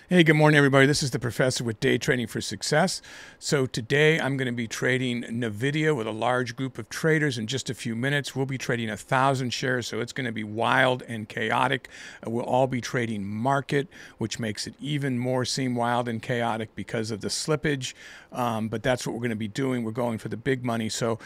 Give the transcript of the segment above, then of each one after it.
Hey, good morning, everybody. This is the professor with Day Trading for Success. So today I'm going to be trading NVIDIA with a large group of traders in just a few minutes. We'll be trading 1,000 shares, so it's going to be wild and chaotic. We'll all be trading market, which makes it even more seem wild and chaotic because of the slippage. But that's what we're going to be doing. We're going for the big money. So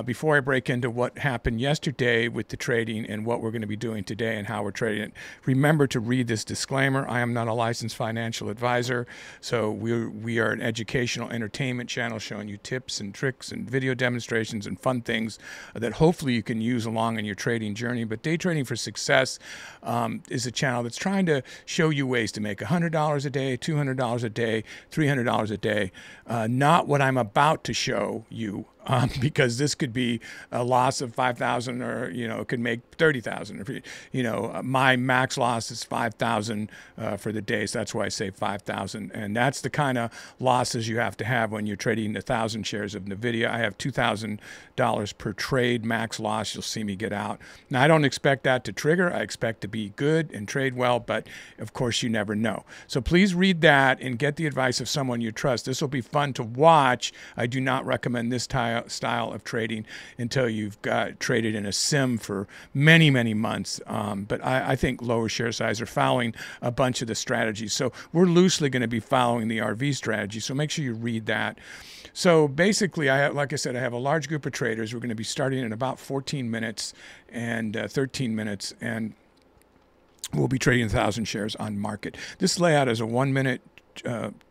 before I break into what happened yesterday with the trading and what we're going to be doing today and how we're trading it, remember to read this disclaimer. I am not a licensed financial advisor, so we are an educational entertainment channel showing you tips and tricks and video demonstrations and fun things that hopefully you can use along in your trading journey. But Day Trading for Success is a channel that's trying to show you ways to make $100 a day, $200 a day, $300 a day. Not what I'm about to show you. Because this could be a loss of 5,000, or it could make 30,000. My max loss is 5,000 for the day, so that's why I say 5,000, and that's the kind of losses you have to have when you're trading 1,000 shares of NVIDIA. I have $2,000 per trade max loss. You'll see me get out. Now I don't expect that to trigger. I expect to be good and trade well, but of course you never know. So please read that and get the advice of someone you trust. This will be fun to watch. I do not recommend this style of trading until you've got traded in a sim for many months, but I think lower share size are following a bunch of the strategies, so we're loosely going to be following the RV strategy, so make sure you read that. So basically, like I said, I have a large group of traders. We're going to be starting in about 14 minutes and 13 minutes, and we'll be trading 1,000 shares on market. This layout is a 1-minute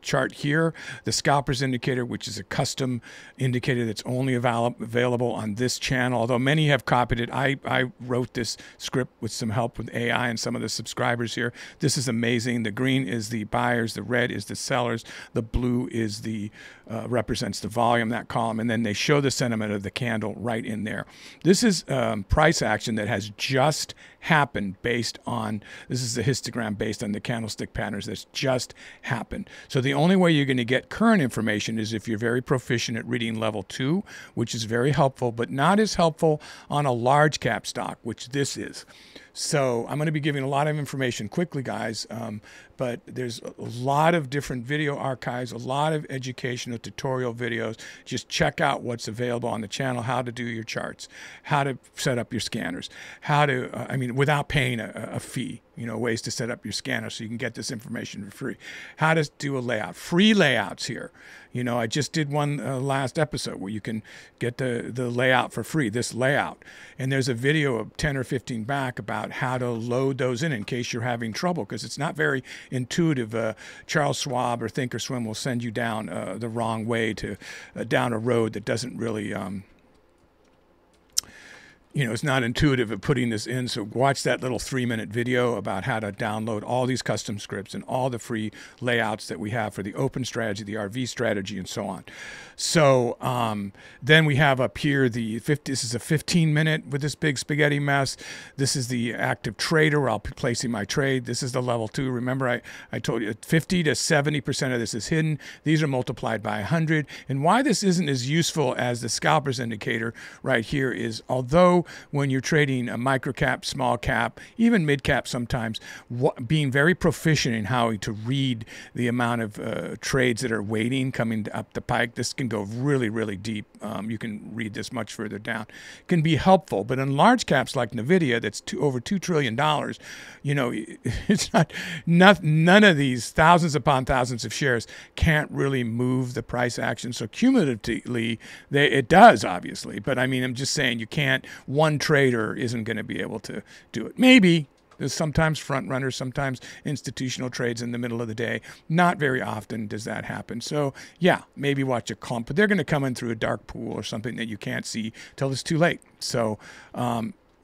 chart here, the scalpers indicator, which is a custom indicator that's only available on this channel, although many have copied it. I wrote this script with some help with AI and some of the subscribers here. This is amazing. The green is the buyers, the red is the sellers, the blue is the represents the volume, that column, and then they show the sentiment of the candle right in there. This is price action that has just happened based on, this is the histogram based on the candlestick patterns that's just happened. So the only way you're going to get current information is if you're very proficient at reading level 2, which is very helpful, but not as helpful on a large cap stock, which this is. So I'm going to be giving a lot of information quickly, guys, but there's a lot of different video archives, a lot of educational tutorial videos. Just check out what's available on the channel, how to do your charts, how to set up your scanners, how to, without paying a fee, ways to set up your scanner so you can get this information for free, how to do a layout, free layouts here. I just did one last episode where you can get the layout for free, this layout. And there's a video of 10 or 15 back about how to load those in case you're having trouble, because it's not very intuitive. Charles Schwab or Thinkorswim will send you down the wrong way to down a road that doesn't really it's not intuitive of putting this in. So watch that little 3-minute video about how to download all these custom scripts and all the free layouts that we have for the open strategy, the RV strategy, and so on. So then we have up here this is a 15-minute with this big spaghetti mess. This is the active trader where I'll be placing my trade. This is the level 2. Remember, I told you 50 to 70% of this is hidden. These are multiplied by 100. And why this isn't as useful as the scalpers indicator right here is, although when you're trading a micro cap, small cap, even mid cap sometimes, being very proficient in how to read the amount of trades that are waiting coming up the pike, this can go really deep. You can read this much further down. It can be helpful, but in large caps like NVIDIA, that's over $2 trillion, it's none of these thousands upon thousands of shares can't really move the price action. So cumulatively, it does, obviously, but I'm just saying you can't, one trader isn't going to be able to do it. Maybe there's sometimes front runners, sometimes institutional trades in the middle of the day. Not very often does that happen. So yeah, maybe watch a clump, but they're going to come in through a dark pool or something that you can't see till it's too late. So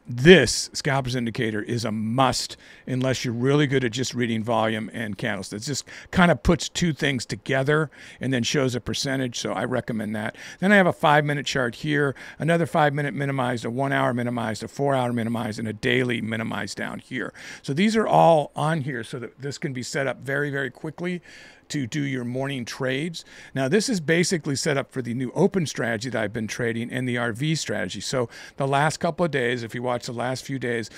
this scalpers indicator is a must unless you're really good at just reading volume and candles. It just kind of puts two things together and then shows a percentage, so I recommend that. Then I have a 5-minute chart here, another 5-minute minimized, a 1-hour minimized, a 4-hour minimized, and a daily minimized down here. So these are all on here so that this can be set up very quickly to do your morning trades. Now this is basically set up for the new open strategy that I've been trading and the RV strategy. So the last couple of days, if you watch watched the last few days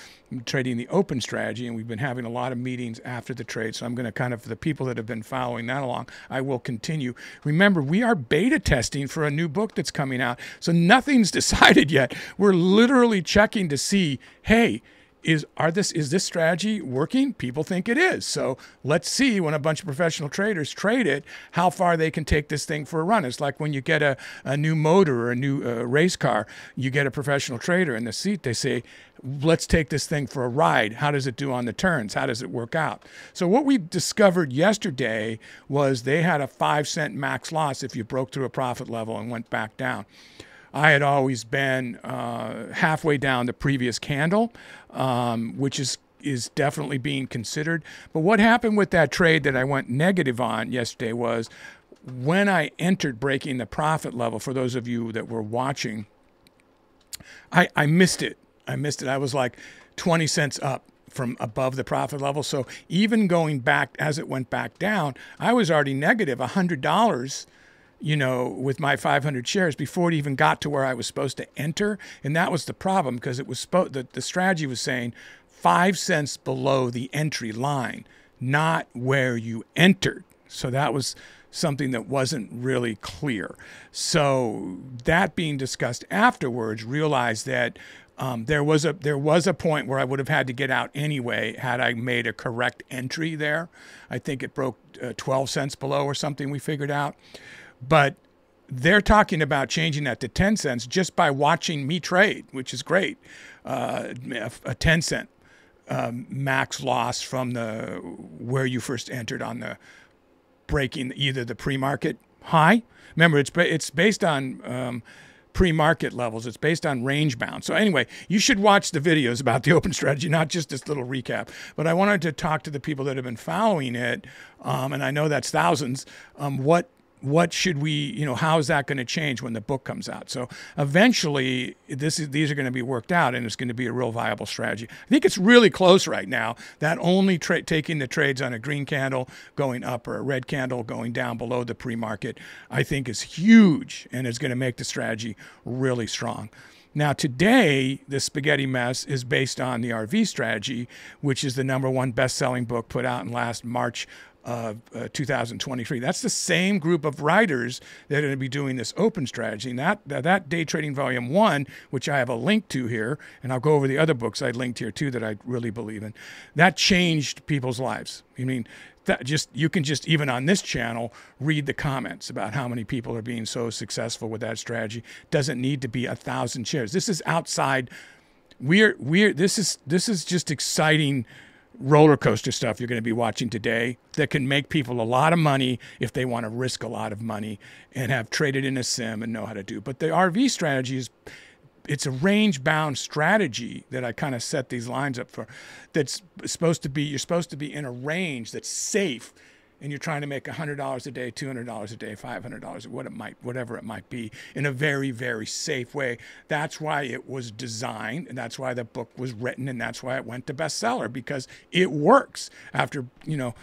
trading the open strategy, and we've been having a lot of meetings after the trade. So I'm going to kind of, for the people that have been following that along, I will continue. Remember, we are beta testing for a new book that's coming out. So nothing's decided yet. We're literally checking to see, hey, is this strategy working? People think it is. So let's see, when a bunch of professional traders trade it, how far they can take this thing for a run. It's like when you get a new motor or a new race car, you get a professional trader in the seat, they say, let's take this thing for a ride. How does it do on the turns? How does it work out? So what we discovered yesterday was they had a 5-cent max loss if you broke through a profit level and went back down. I had always been halfway down the previous candle, which is definitely being considered. But what happened with that trade that I went negative on yesterday was when I entered breaking the profit level, for those of you that were watching, I missed it. I was like 20 cents up from above the profit level. So even going back, as it went back down, I was already negative $100, you know, with my 500 shares before it even got to where I was supposed to enter. And that was the problem, because it was the strategy was saying 5 cents below the entry line, not where you entered. So that was something that wasn't really clear. So that being discussed afterwards, realized that there was a point where I would have had to get out anyway had I made a correct entry there. I think it broke 12 cents below or something, we figured out. But they're talking about changing that to 10 cents just by watching me trade, which is great. A 10 cent max loss from where you first entered on the breaking either the pre-market high. Remember, it's based on pre-market levels. It's based on range bound. So anyway, you should watch the videos about the open strategy, not just this little recap. But I wanted to talk to the people that have been following it, and I know that's thousands. What should we, you know, how is that going to change when the book comes out? So eventually these are going to be worked out, and it's going to be a real viable strategy. I think it's really close right now. That only taking the trades on a green candle going up or a red candle going down below the pre-market, I think is huge, and it's going to make the strategy really strong. Now today, the spaghetti mess is based on the RV strategy, which is the #1 best-selling book put out in last March of 2023. That's the same group of writers that are going to be doing this open strategy. And that Day Trading Volume 1, which I have a link to here, and I'll go over the other books I linked here too that I really believe in, that changed people's lives. I mean, you can just, even on this channel, read the comments about how many people are being so successful with that strategy. Doesn't need to be 1,000 shares. This is outside. This is just exciting roller coaster stuff you're going to be watching today that can make people a lot of money if they want to risk a lot of money and have traded in a sim and know how to do. But the RV strategy it's a range bound strategy that I kind of set these lines up for. That's supposed to be, you're supposed to be in a range that's safe, and you're trying to make $100 a day, $200 a day, $500, whatever it might be, in a very, very safe way. That's why it was designed, and that's why the book was written, and that's why it went to bestseller, because it works. After, you know,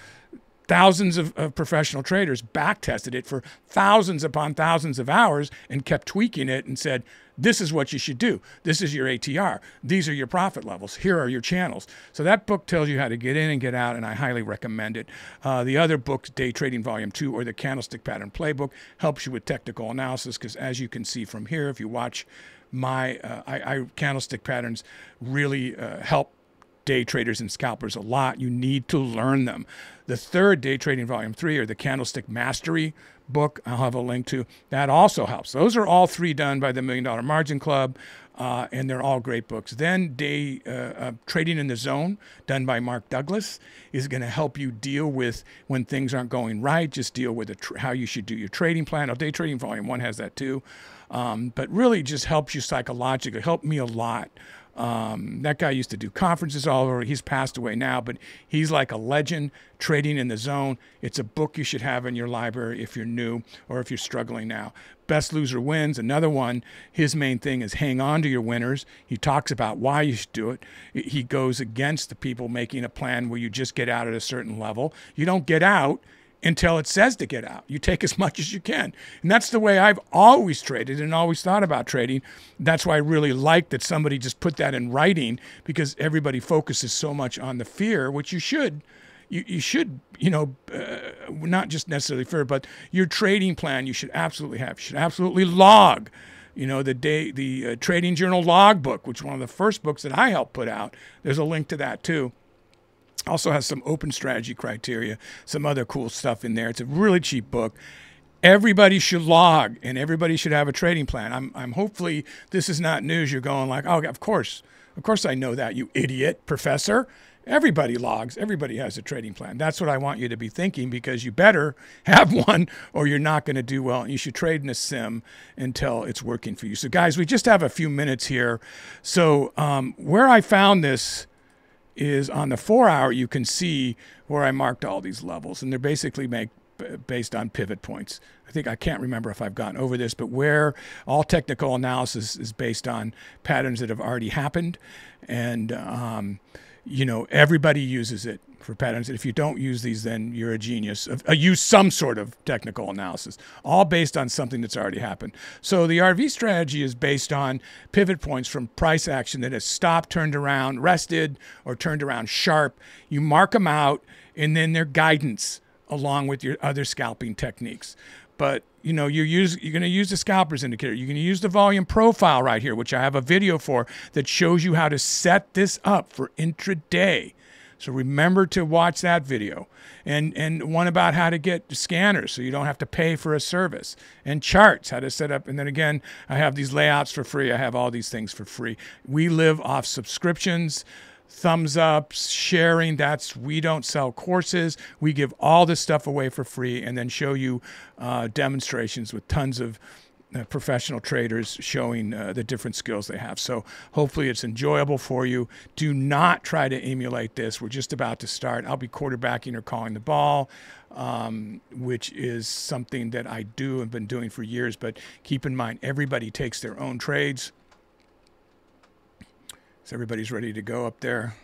thousands of professional traders back tested it for thousands upon thousands of hours and kept tweaking it and said, this is what you should do. This is your ATR. These are your profit levels. Here are your channels. So that book tells you how to get in and get out, and I highly recommend it. The other books, Day Trading Volume 2 or the Candlestick Pattern Playbook, helps you with technical analysis, because as you can see from here, if you watch my candlestick patterns really help day traders and scalpers a lot. You need to learn them. The third, Day Trading Volume 3, or the Candlestick Mastery book, I'll have a link to, that also helps. Those are all three done by the $1 Million Margin Club, and they're all great books. Then Trading in the Zone, done by Mark Douglas, is going to help you deal with when things aren't going right, just deal with how you should do your trading plan. Day Trading Volume 1 has that too, but really just helps you psychologically, helped me a lot. That guy used to do conferences all over. He's passed away now, but he's like a legend. Trading in the Zone. It's a book you should have in your library if you're new or if you're struggling now. Best Loser Wins, another one. His main thing is hang on to your winners. He talks about why you should do it. He goes against the people making a plan where you just get out at a certain level. You don't get out until it says to get out. You take as much as you can. And that's the way I've always traded and always thought about trading. That's why I really like that somebody just put that in writing, because everybody focuses so much on the fear, which you should. You should, not just necessarily fear, but your trading plan you should absolutely have. You should absolutely log. The Trading Journal Logbook, which is one of the first books that I helped put out. There's a link to that too. Also has some open strategy criteria, some other cool stuff in there. It's a really cheap book. Everybody should log, and everybody should have a trading plan. I'm hopefully this is not news. You're going like, oh, of course I know that, you idiot professor. Everybody logs. Everybody has a trading plan. That's what I want you to be thinking, because you better have one or you're not going to do well. You should trade in a sim until it's working for you. So guys, we just have a few minutes here. So where I found this is on the 4-hour. You can see where I marked all these levels, and they're basically based on pivot points. I can't remember if I've gotten over this, but where all technical analysis is based on patterns that have already happened. And, everybody uses it for patterns. And if you don't use these, then you're a genius. Use some sort of technical analysis, all based on something that's already happened. So the RV strategy is based on pivot points from price action that has stopped, turned around, rested, or turned around sharp. You mark them out, and then their guidance along with your other scalping techniques. But you're going to use the scalpers indicator. You're going to use the volume profile right here, which I have a video for that shows you how to set this up for intraday. So remember to watch that video. And one about how to get scanners so you don't have to pay for a service. And charts, how to set up. And then again, I have these layouts for free. I have all these things for free. We live off subscriptions, thumbs ups, sharing. We don't sell courses. We give all this stuff away for free, and then show you demonstrations with tons of professional traders showing the different skills they have. So hopefully it's enjoyable for you. Do not try to emulate this. We're just about to start. I'll be quarterbacking or calling the ball, which is something that I do and been doing for years. But keep in mind, everybody takes their own trades. So everybody's ready to go up there.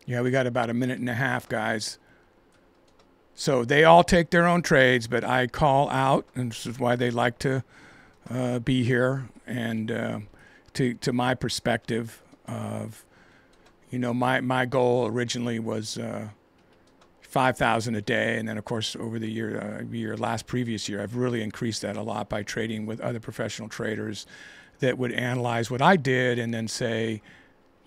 Yeah, we got about a minute and a half, guys. So they all take their own trades, but I call out, and this is why they like to be here, and to my perspective of, my goal originally was 5,000 a day, and then of course over the previous year, I've really increased that a lot by trading with other professional traders that would analyze what I did and then say,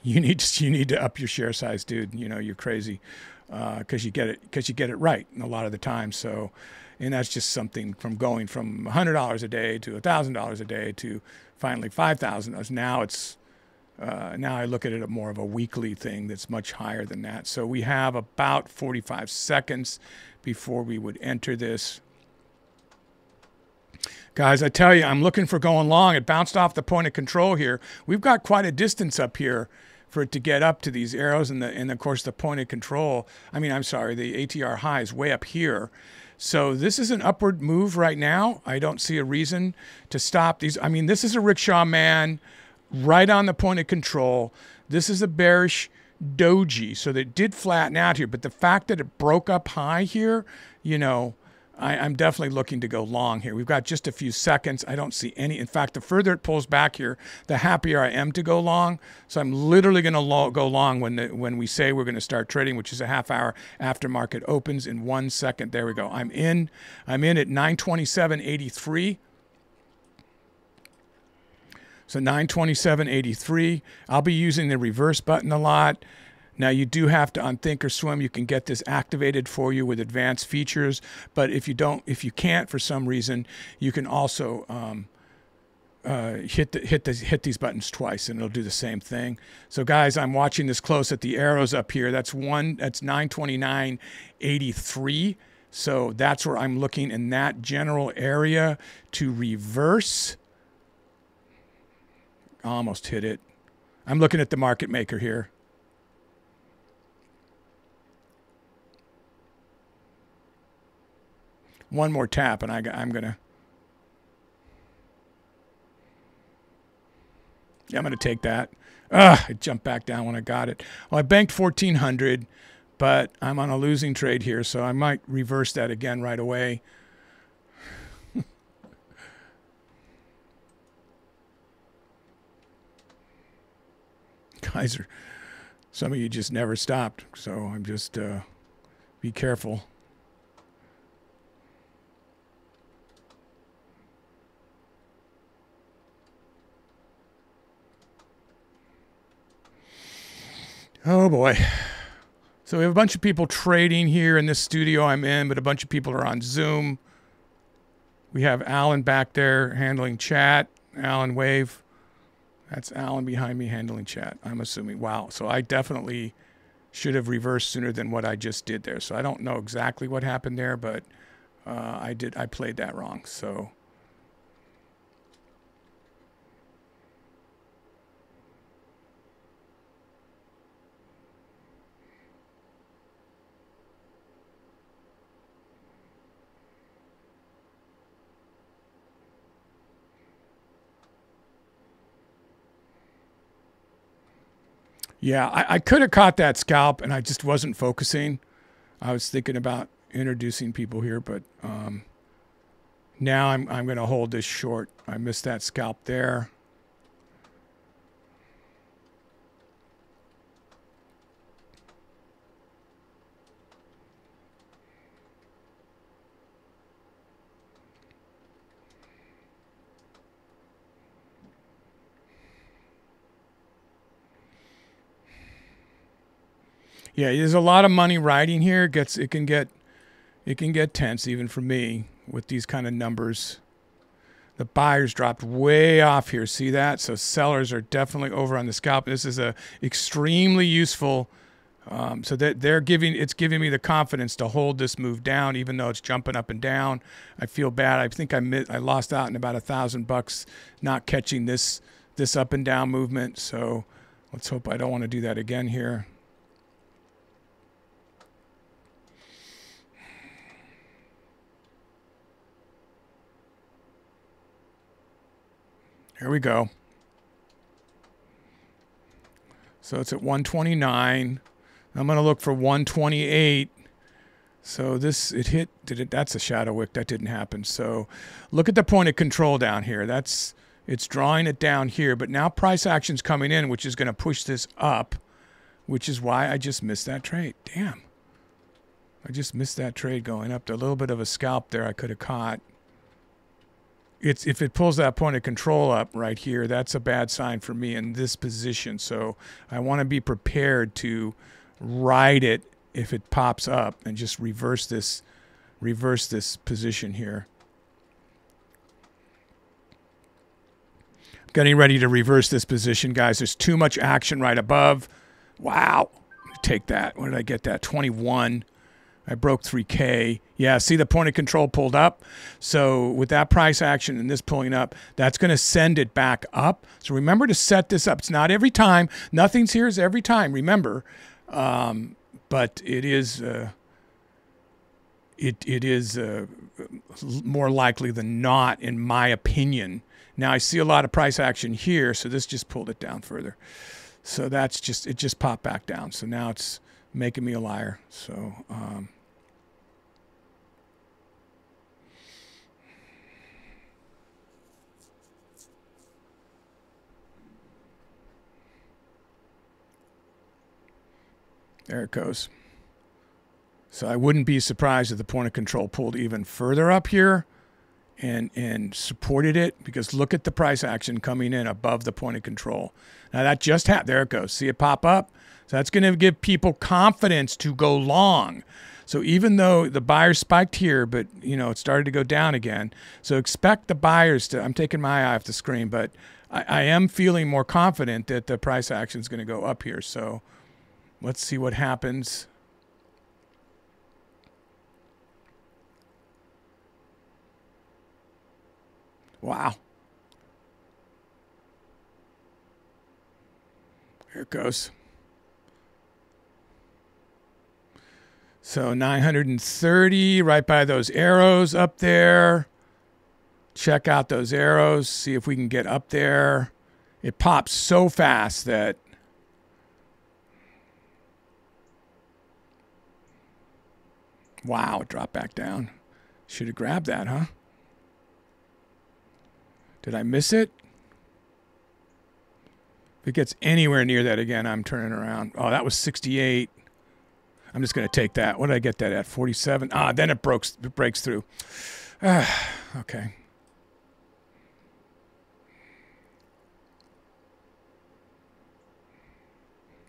you need to up your share size, dude. You're crazy, because you get it right a lot of the time. So, and that's just something from going from $100 a day to $1,000 a day to finally $5,000. Now I look at it more of a weekly thing that's much higher than that. So we have about 45 seconds before we would enter this. Guys, I tell you, I'm looking for going long. It bounced off the point of control here. We've got quite a distance up here for it to get up to these arrows, and of course the point of control. The ATR high is way up here. So this is an upward move right now. I don't see a reason to stop these. This is a rickshaw man right on the point of control. This is a bearish doji, so that did flatten out here. But the fact that it broke up high here, I'm definitely looking to go long here. We've got just a few seconds. I don't see any. In fact, the further it pulls back here, the happier I am to go long. So I'm literally going to go long when we say we're going to start trading, which is a half hour after market opens in 1 second. There we go. I'm in at 927.83. So 927.83. I'll be using the reverse button a lot. Now you do have to, on Thinkorswim, you can get this activated for you with advanced features. But if you can't for some reason, you can also hit these buttons twice, and it'll do the same thing. So guys, I'm watching this close at the arrows up here. That's 929.83. So that's where I'm looking in that general area to reverse. Almost hit it. I'm looking at the market maker here. One more tap, and I'm gonna take that. It jumped back down when I got it. Well, I banked 1,400, but I'm on a losing trade here, so I might reverse that again right away. Guys, some of you just never stopped, so I'm just be careful. Oh boy. So we have a bunch of people trading here in this studio I'm in, but a bunch of people are on Zoom. We have Alan back there handling chat. Alan, wave. That's Alan behind me handling chat, I'm assuming. Wow. So I definitely should have reversed sooner than what I just did there. So I don't know exactly what happened there, but I played that wrong. So yeah, I could have caught that scalp, and I just wasn't focusing. I was thinking about introducing people here, but now I'm going to hold this short. I missed that scalp there. Yeah, there's a lot of money riding here. It can get tense even for me with these kind of numbers. The buyers dropped way off here. See that? So sellers are definitely over on the scalp. This is a extremely useful. So that it's giving me the confidence to hold this move down, even though it's jumping up and down. I feel bad. I think I lost out in about $1,000 not catching this up and down movement. So let's hope I don't want to do that again here. Here we go. So it's at 129. I'm going to look for 128. So that's a shadow wick. That didn't happen. So look at the point of control down here. It's drawing it down here, but now price action's coming in, which is going to push this up, which is why I just missed that trade. Damn. I just missed that trade going up. A little bit of a scalp there I could have caught. If it pulls that point of control up right here, that's a bad sign for me in this position. So I want to be prepared to ride it if it pops up and just reverse this position here. I'm getting ready to reverse this position, guys. There's too much action right above. Wow. Take that. What did I get that? 21. I broke 3K. Yeah, see the point of control pulled up. So with that price action and this pulling up, that's going to send it back up. So remember to set this up. It's not every time. Nothing's here is every time, remember. But it is more likely than not, in my opinion. Now I see a lot of price action here, so this just pulled it down further. So it just popped back down. So now it's making me a liar. So there it goes. So I wouldn't be surprised if the point of control pulled even further up here and supported it, because look at the price action coming in above the point of control. Now that just happened. There it goes. See it pop up? So that's going to give people confidence to go long. So even though the buyers spiked here, but it started to go down again. So expect the buyers to, I'm taking my eye off the screen, but I am feeling more confident that the price action is going to go up here. So let's see what happens. Wow. Here it goes. So 930 right by those arrows up there. Check out those arrows. See if we can get up there it pops so fast that wow, it dropped back down. Should have grabbed that, huh? Did I miss it? If it gets anywhere near that again, I'm turning around. Oh, that was 68. I'm just going to take that. What did I get that at? 47. Ah, then it breaks through. Okay.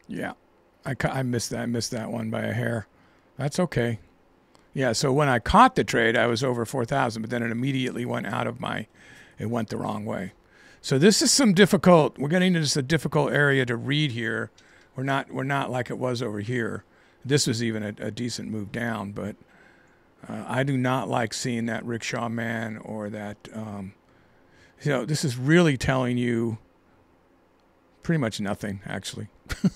Yeah, I missed that. I missed that one by a hair. That's okay. Yeah, so when I caught the trade, I was over 4,000, but then it immediately went out of my, it went the wrong way. So this is some difficult, we're getting into just a difficult area to read here. We're not like it was over here. This was even a decent move down, but I do not like seeing that rickshaw man or that, you know, this is really telling you pretty much nothing, actually,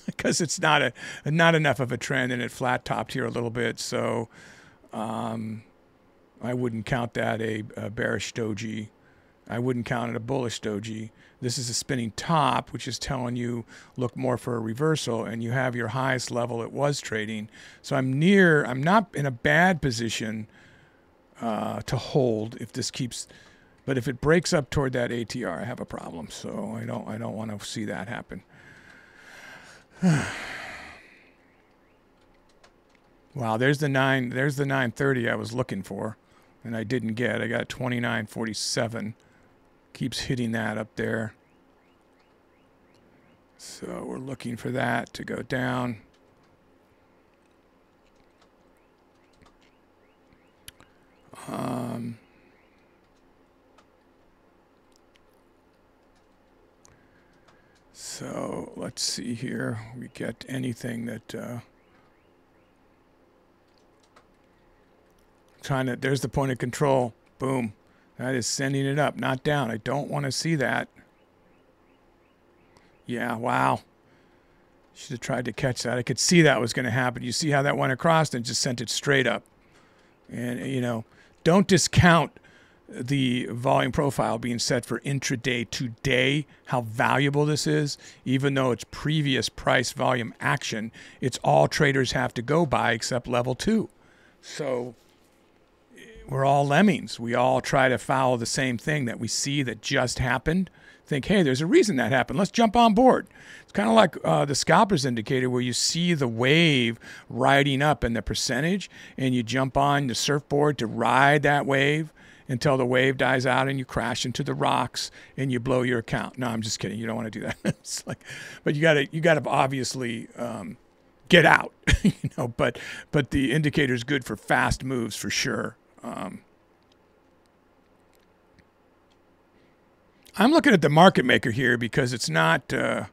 because it's not enough of a trend, and it flat topped here a little bit. So I wouldn't count that a bearish doji. I wouldn't count it a bullish doji. This is a spinning top, which is telling you look more for a reversal, and you have your highest level it was trading. So I'm not in a bad position to hold if this keeps, but if it breaks up toward that ATR, I have a problem. So I don't want to see that happen. Wow, there's the 930 I was looking for, and I didn't get. I got 29.47. Keeps hitting that up there. So we're looking for that to go down. So let's see here. We get anything that there's the point of control. Boom. That is sending it up, not down. I don't want to see that. Yeah, wow. Should have tried to catch that. I could see that was going to happen. You see how that went across and just sent it straight up. And, you know, don't discount the volume profile being set for intraday today, how valuable this is. Even though it's previous price volume action, it's all traders have to go by except level 2. So we're all lemmings. We all try to follow the same thing that we see that just happened. Think, hey, there's a reason that happened. Let's jump on board. It's kind of like the scalpers indicator, where you see the wave riding up in the percentage, and you jump on the surfboard to ride that wave until the wave dies out and you crash into the rocks and you blow your account. No, I'm just kidding. You don't want to do that. It's like, but you gotta obviously get out, you know. But the indicator is good for fast moves for sure. I'm looking at the market maker here because it's not. I'm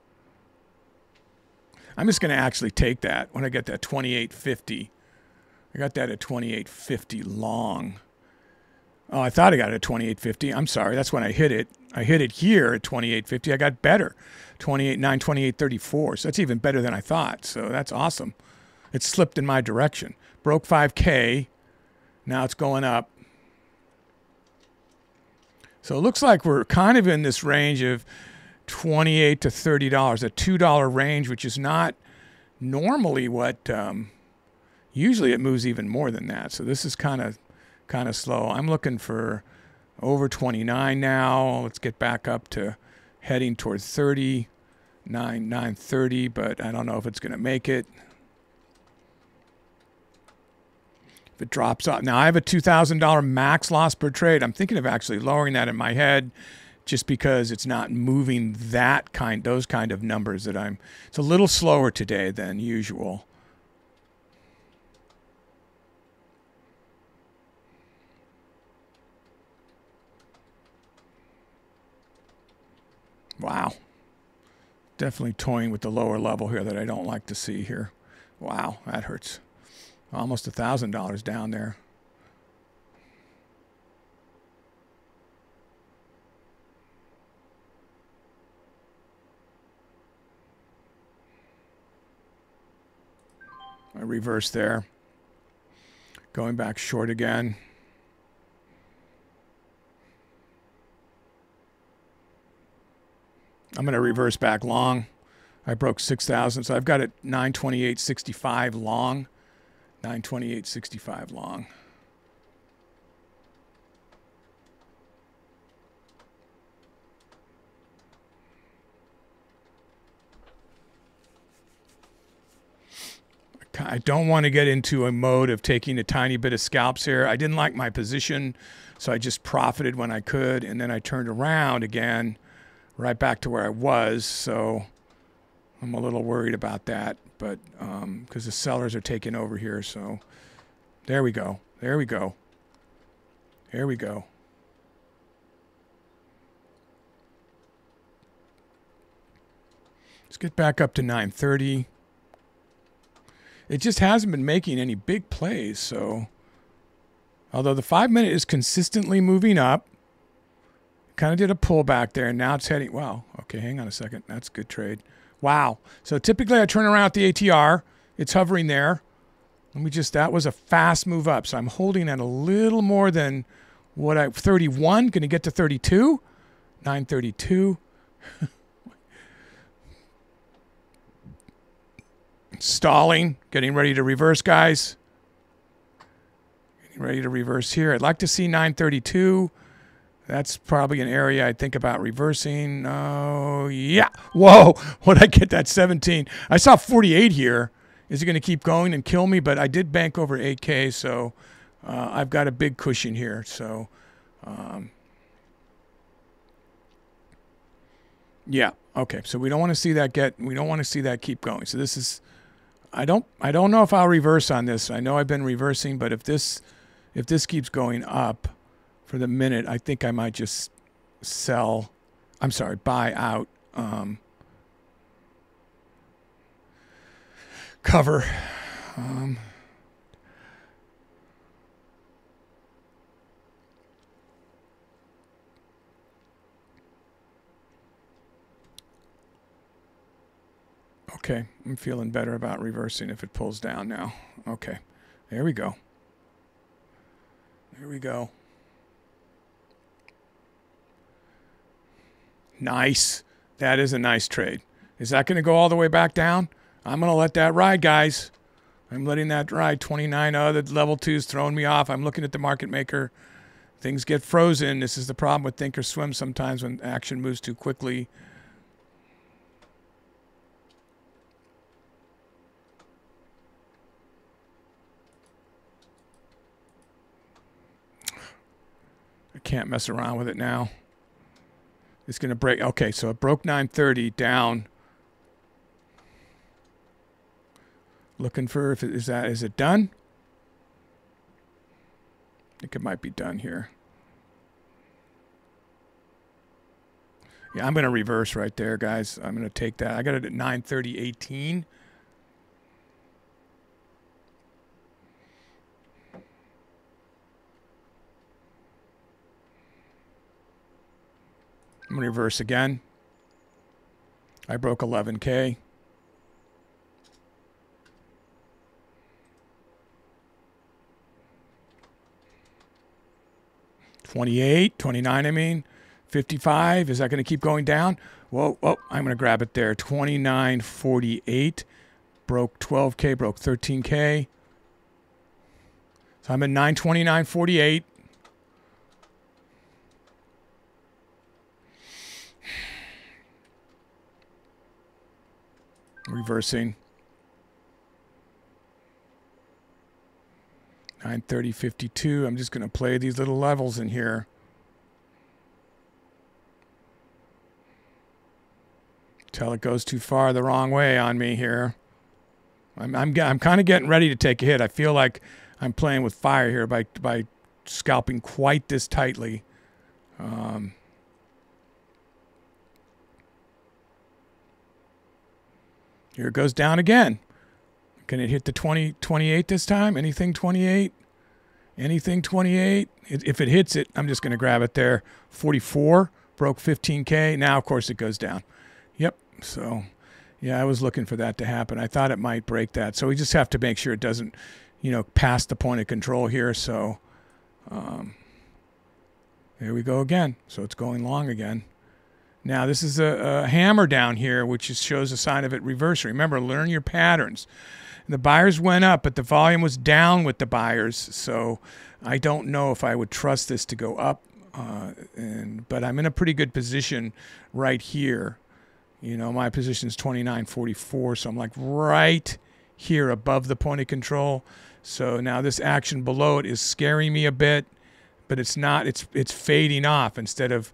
just going to actually take that when I get that 28.50. I got that at 28.50 long. Oh, I thought I got it at 28.50. I'm sorry. That's when I hit it. I hit it here at 28.50. I got better. 28.9, 28.34. So that's even better than I thought. So that's awesome. It slipped in my direction. Broke 5K. Now it's going up. So it looks like we're kind of in this range of $28 to $30, a $2 range, which is not normally what, usually it moves even more than that. So this is kind of slow. I'm looking for over 29 now. Let's get back up to heading towards 30, 930, but I don't know if it's going to make it. If it drops off. Now I have a $2,000 max loss per trade. I'm thinking of actually lowering that in my head, just because it's not moving those kind of numbers that it's a little slower today than usual. Wow. Definitely toying with the lower level here that I don't like to see here. Wow, that hurts. Almost $1,000 down there. I reversed there. Going back short again. I'm going to reverse back long. I broke 6,000, so I've got it 928.65 long. 928.65 long. I don't want to get into a mode of taking a tiny bit of scalps here. I didn't like my position, so I just profited when I could, and then I turned around again, right back to where I was. So I'm a little worried about that, but because the sellers are taking over here. So there we go. There we go. There we go. Let's get back up to 930. It just hasn't been making any big plays, so although the 5-minute is consistently moving up, kind of did a pullback there, and now it's heading, wow, okay, hang on a second. That's a good trade. Wow. So typically I turn around at the ATR. It's hovering there. Let me just, that was a fast move up, so I'm holding at a little more than what 31, going to get to 32, 932. Stalling, getting ready to reverse, guys. Getting ready to reverse here. I'd like to see 932. That's probably an area I'd think about reversing. Oh, yeah. Whoa. What'd I get that 17? I saw 48 here. Is it going to keep going and kill me? But I did bank over 8K, so I've got a big cushion here. So, yeah. Okay. So we don't want to see that we don't want to see that keep going. So this is, I don't know if I'll reverse on this. I know I've been reversing, but if this keeps going up for the minute, I think I might just sell. I'm sorry, buy out. Cover. Okay, I'm feeling better about reversing if it pulls down now. Okay, there we go. There we go. Nice. That is a nice trade. Is that going to go all the way back down? I'm going to let that ride, guys. I'm letting that ride. 29. Oh, the level 2's throwing me off. I'm looking at the market maker. Things get frozen. This is the problem with Thinkorswim sometimes when action moves too quickly. I can't mess around with it now. It's going to break. Okay, so it broke 930 down. Looking for if it is that. Is it done? I think it might be done here. Yeah, I'm going to reverse right there, guys. I'm going to take that. I got it at 930.18. I'm going to reverse again. I broke 11K. $28, $29, I mean. 55. Is that going to keep going down? Whoa, whoa. I'm going to grab it there. 29.48. Broke 12K, broke 13K. So I'm at 929.48. Reversing. 930.52. I'm just going to play these little levels in here. Till it goes too far the wrong way on me here. I'm kind of getting ready to take a hit. I feel like I'm playing with fire here by scalping quite this tightly. Here it goes down again. Can it hit the 28 this time? Anything 28? Anything 28? If it hits it, I'm just going to grab it there. 44, broke 15K. Now, of course, it goes down. Yep. So, yeah, I was looking for that to happen. I thought it might break that. So we just have to make sure it doesn't, you know, pass the point of control here. So, there we go again. So it's going long again. Now, this is a hammer down here, which shows a sign of it reversing. Remember, learn your patterns. The buyers went up, but the volume was down with the buyers. So I don't know if I would trust this to go up. But I'm in a pretty good position right here. You know, my position is 29.44, so I'm like right here above the point of control. So now this action below it is scaring me a bit, but it's not. It's fading off instead of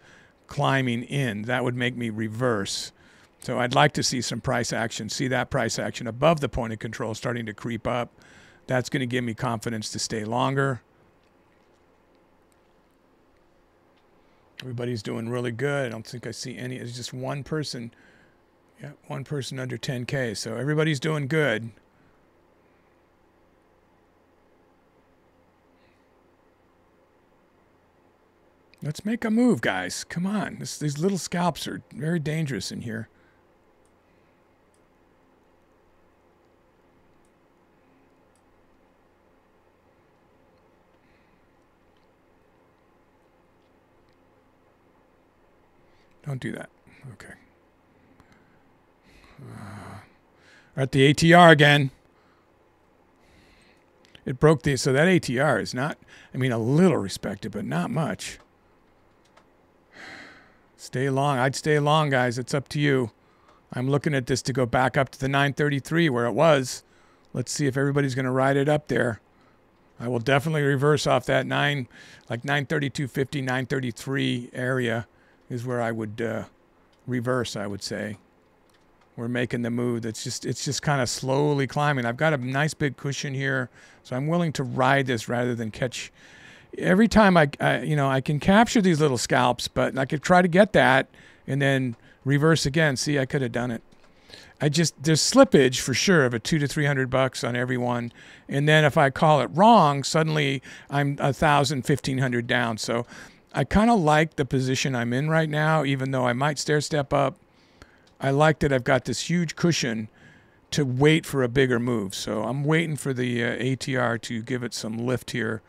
climbing in. That would make me reverse. So I'd like to see some price action. See that price action above the point of control starting to creep up. That's going to give me confidence to stay longer. Everybody's doing really good. I don't think I see any. It's just one person. Yeah, one person under 10K. So everybody's doing good. Let's make a move, guys. Come on. These little scalps are very dangerous in here. Don't do that. Okay. We're at the ATR again. It broke the, so that ATR is not, I mean, a little respected, but not much. Stay long. I'd stay long, guys. It's up to you. I'm looking at this to go back up to the 933 where it was. Let's see if everybody's going to ride it up there. I will definitely reverse off that 932.50, 933 area is where I would reverse, I would say. We're making the move. It's just kind of slowly climbing. I've got a nice big cushion here, so I'm willing to ride this rather than catch. Every time I can capture these little scalps, but I could try to get that and then reverse again. See, I could have done it. There's slippage for sure of a $200 to $300 on every one. And then if I call it wrong, suddenly I'm 1,000, 1,500 down. So I kind of like the position I'm in right now, even though I might stair step up. I like that I've got this huge cushion to wait for a bigger move. So I'm waiting for the ATR to give it some lift here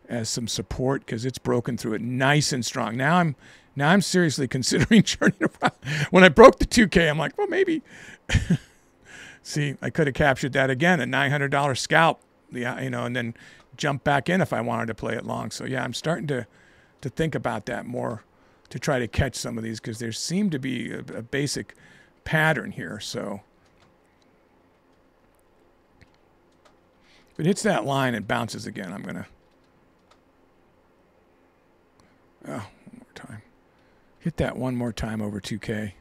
as some support because it's broken through it nice and strong. Now I'm seriously considering turning around. When I broke the 2K, I'm like, well, maybe. See, I could have captured that again, a $900 scalp, and then jump back in if I wanted to play it long. So yeah, I'm starting to think about that more to try to catch some of these because there seemed to be a basic pattern here. So if it hits that line and bounces again, I'm going to, one more time. Hit that one more time over 2K.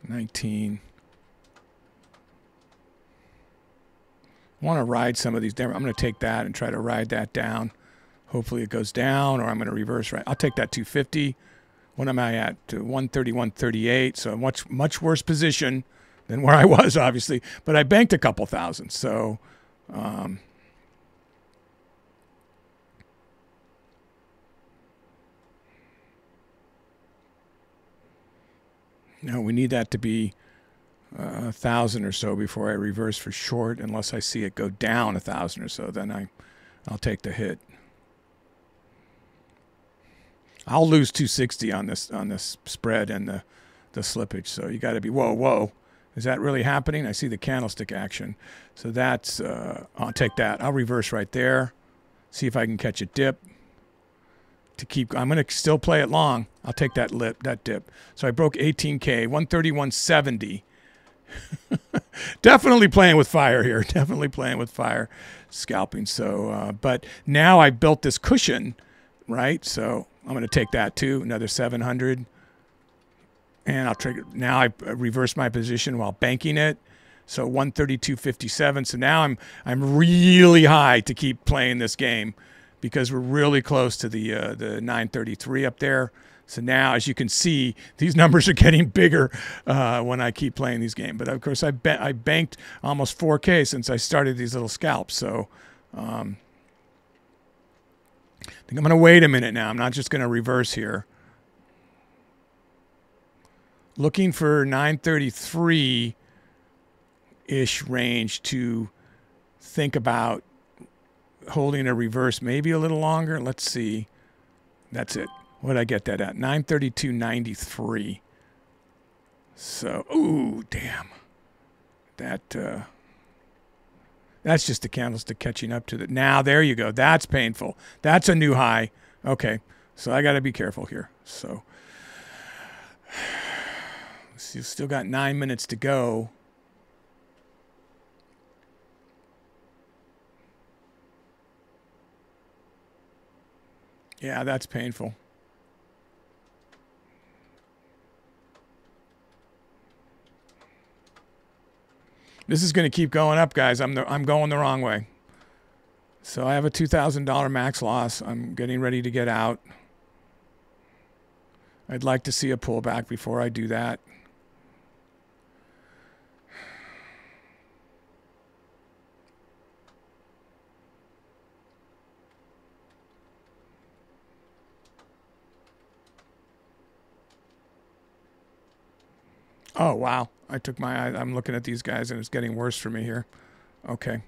19. I want to ride some of these down. I'm going to take that and try to ride that down. Hopefully it goes down, or I'm going to reverse right. I'll take that 250. What am I at? 130, 138. So much worse position than where I was, obviously. But I banked a couple thousand. So no, we need that to be 1,000 or so before I reverse for short, unless I see it go down 1,000 or so. Then I'll take the hit. I'll lose 260 on this spread and the slippage. So you got to be whoa. Is that really happening? I see the candlestick action. So that's I'll take that. I'll reverse right there. See if I can catch a dip. I'm going to still play it long. I'll take that dip. So I broke 18K, 131.70. Definitely playing with fire here. Definitely playing with fire, scalping. So, but now I built this cushion, right? So I'm going to take that too, another 700. And I'll trigger. Now I reverse my position while banking it. So 132.57. So now I'm really high to keep playing this game because we're really close to the 933 up there. So now, as you can see, these numbers are getting bigger when I keep playing these games. But of course, I banked almost 4K since I started these little scalps. So I think I'm going to wait a minute now. I'm not just going to reverse here. Looking for 933-ish range to think about holding a reverse maybe a little longer. Let's see. That's it. What did I get that at? 932.93. So, ooh, damn. That's just the candlestick catching up to the. Now, there you go. That's painful. That's a new high. Okay, so I got to be careful here. So, you've still got 9 minutes to go. Yeah, that's painful. This is going to keep going up, guys. I'm going the wrong way. So I have a $2,000 max loss. I'm getting ready to get out. I'd like to see a pullback before I do that. Oh, wow. I took my eye. I'm looking at these guys, and it's getting worse for me here. Okay.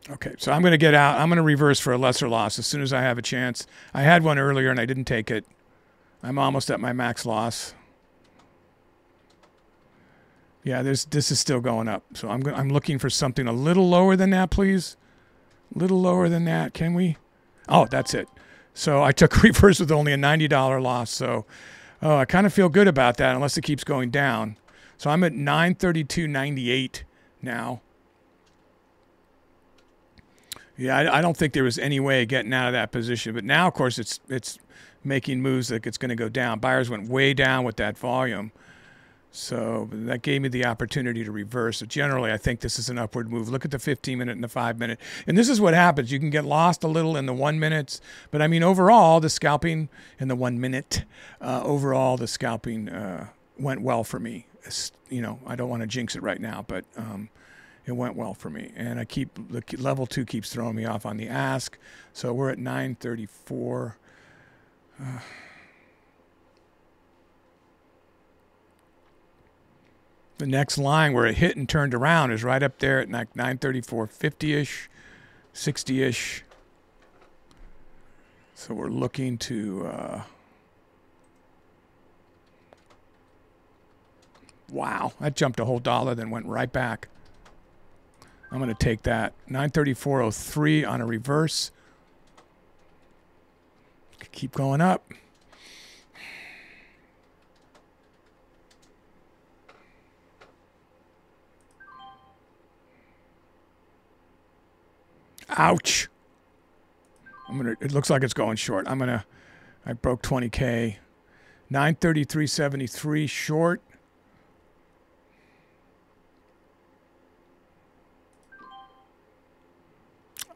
Okay, so I'm going to get out. I'm going to reverse for a lesser loss as soon as I have a chance. I had one earlier, and I didn't take it. I'm almost at my max loss. Yeah, this is still going up. So I'm looking for something a little lower than that, please. A little lower than that. Can we? Oh, that's it. So I took reverse with only a $90 loss. So I kind of feel good about that unless it keeps going down. So I'm at 932.98 now. Yeah, I don't think there was any way of getting out of that position. But now, of course, it's making moves like it's going to go down. Buyers went way down with that volume. So that gave me the opportunity to reverse. So generally, I think this is an upward move. Look at the 15-minute and the 5-minute. And this is what happens. You can get lost a little in the 1 minutes. But, I mean, overall, the scalping in the 1 minute, overall, the scalping went well for me. You know, I don't want to jinx it right now, but it went well for me. And the level 2 keeps throwing me off on the ask. So we're at 934. The next line where it hit and turned around is right up there at 934.50-ish, 60-ish. So we're looking to... wow, that jumped a whole dollar, then went right back. I'm going to take that. 934.03 on a reverse. Keep going up. Ouch. It looks like it's going short. I broke 20K. 933.73 short.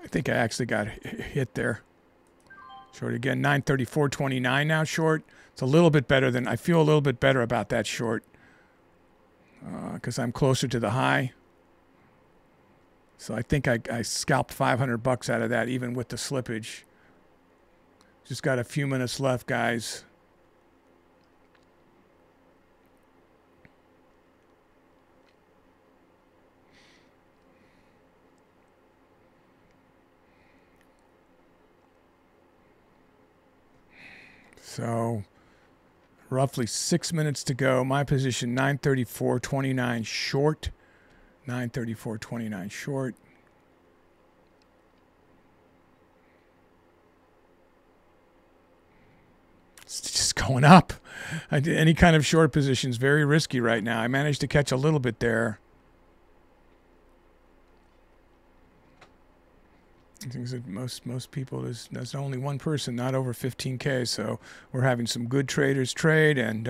I think I actually got hit there. Short again. 934.29 now short. It's a little bit better than, I feel a little bit better about that short because I'm closer to the high. So I think I scalped $500 out of that, even with the slippage. Just got a few minutes left, guys. So roughly 6 minutes to go. My position, 934.29 short. 934.29 short. It's just going up. Any kind of short position is very risky right now. I managed to catch a little bit there. I think that most people, there's only one person, not over 15K. So we're having some good traders trade, and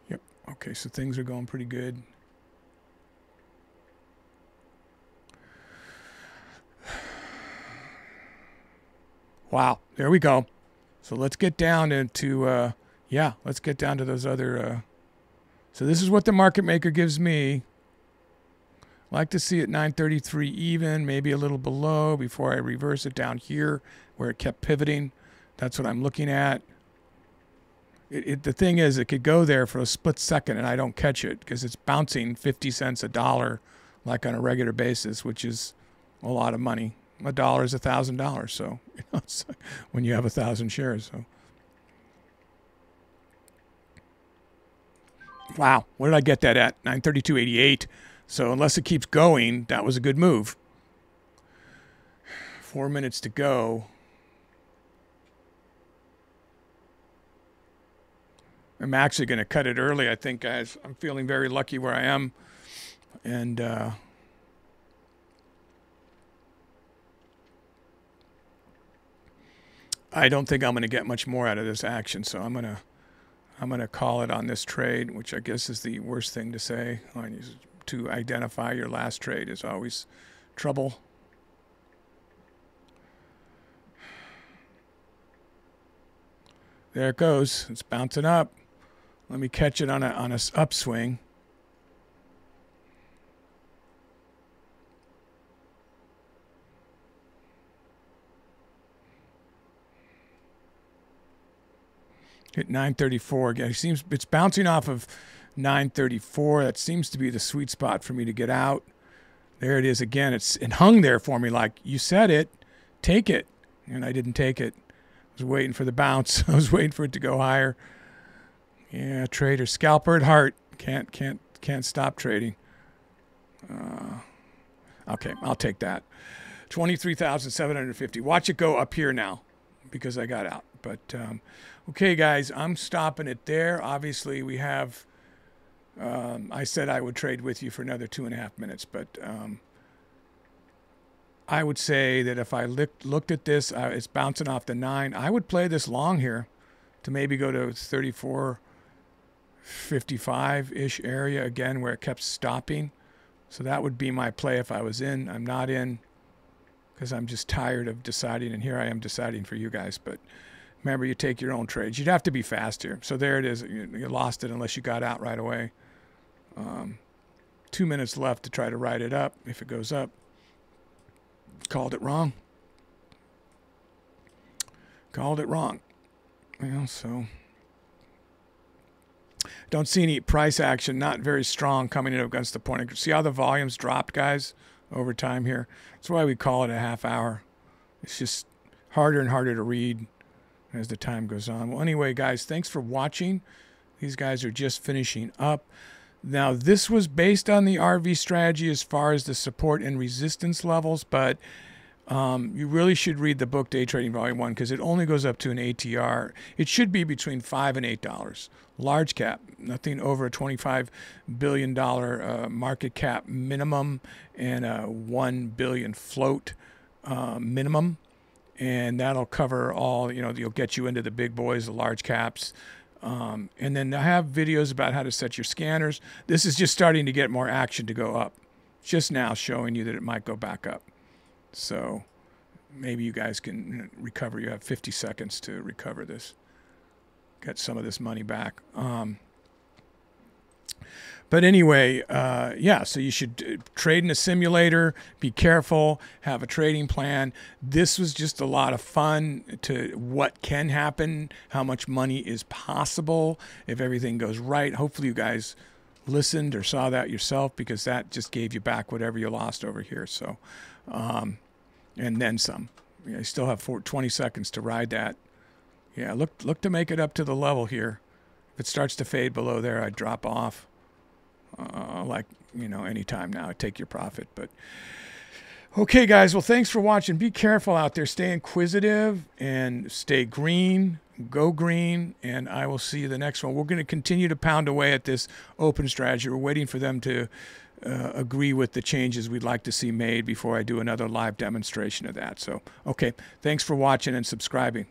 yep. Okay, so things are going pretty good. Wow, there we go. So let's get down into, yeah, let's get down to those other. So this is what the market maker gives me. Like to see it 933 even, maybe a little below before I reverse it down here where it kept pivoting. That's what I'm looking at. The thing is, it could go there for a split second and I don't catch it because it's bouncing 50 cents, a dollar, like on a regular basis, which is a lot of money. $1 is $1,000. So, it's when you have 1,000 shares. So, wow, what did I get that at? 932.88. So unless it keeps going, that was a good move. 4 minutes to go. I'm actually going to cut it early, I think, guys. I'm feeling very lucky where I am. And I don't think I'm going to get much more out of this action, so I'm going to call it on this trade, which I guess is the worst thing to say. To identify your last trade is always trouble. There it goes. It's bouncing up. Let me catch it on a upswing. Hit 934 again. It's bouncing off of 934. That seems to be the sweet spot for me to get out. There it is again. It hung there for me like, you said it, take it. And I didn't take it. I was waiting for the bounce. I was waiting for it to go higher. Yeah, trader, scalper at heart. Can't stop trading. Okay, I'll take that. 23,750. Watch it go up here now because I got out. But okay, guys, I'm stopping it there. Obviously, we have. I said I would trade with you for another 2.5 minutes, but I would say that if I looked at this, it's bouncing off the 9. I would play this long here to maybe go to 34.55-ish area again where it kept stopping. So that would be my play if I was in. I'm not in because I'm just tired of deciding, and here I am deciding for you guys. But remember, you take your own trades. You'd have to be fast here. So there it is. You lost it unless you got out right away. 2 minutes left to try to ride it up if it goes up. Called it wrong. Called it wrong. Well, so don't see any price action, not very strong coming in against the point. See how the volume's dropped, guys, over time here? That's why we call it a half hour. It's just harder and harder to read as the time goes on. Well, anyway, guys, thanks for watching. These guys are just finishing up. Now, this was based on the RV strategy as far as the support and resistance levels, but you really should read the book Day Trading Volume 1 because it only goes up to an ATR. It should be between $5 and $8. Large cap, nothing over a $25 billion market cap minimum and a $1 billion float minimum. And that'll cover all, you'll get you into the big boys, the large caps. And then I have videos about how to set your scanners. This is just starting to get more action to go up. Just now showing you that it might go back up. So maybe you guys can recover. You have 50 seconds to recover this. Get some of this money back. But anyway, yeah, so you should trade in a simulator, be careful, have a trading plan. This was just a lot of fun to what can happen, how much money is possible if everything goes right. Hopefully you guys listened or saw that yourself because that just gave you back whatever you lost over here. So, and then some. You still have 20 seconds to ride that. Yeah, look to make it up to the level here. If it starts to fade below there, I'd drop off. Like, anytime now, take your profit. But okay, guys, well, thanks for watching. Be careful out there. Stay inquisitive and stay green. Go green, and I will see you the next one. We're going to continue to pound away at this open strategy. We're waiting for them to agree with the changes we'd like to see made before I do another live demonstration of that. So, okay, thanks for watching and subscribing.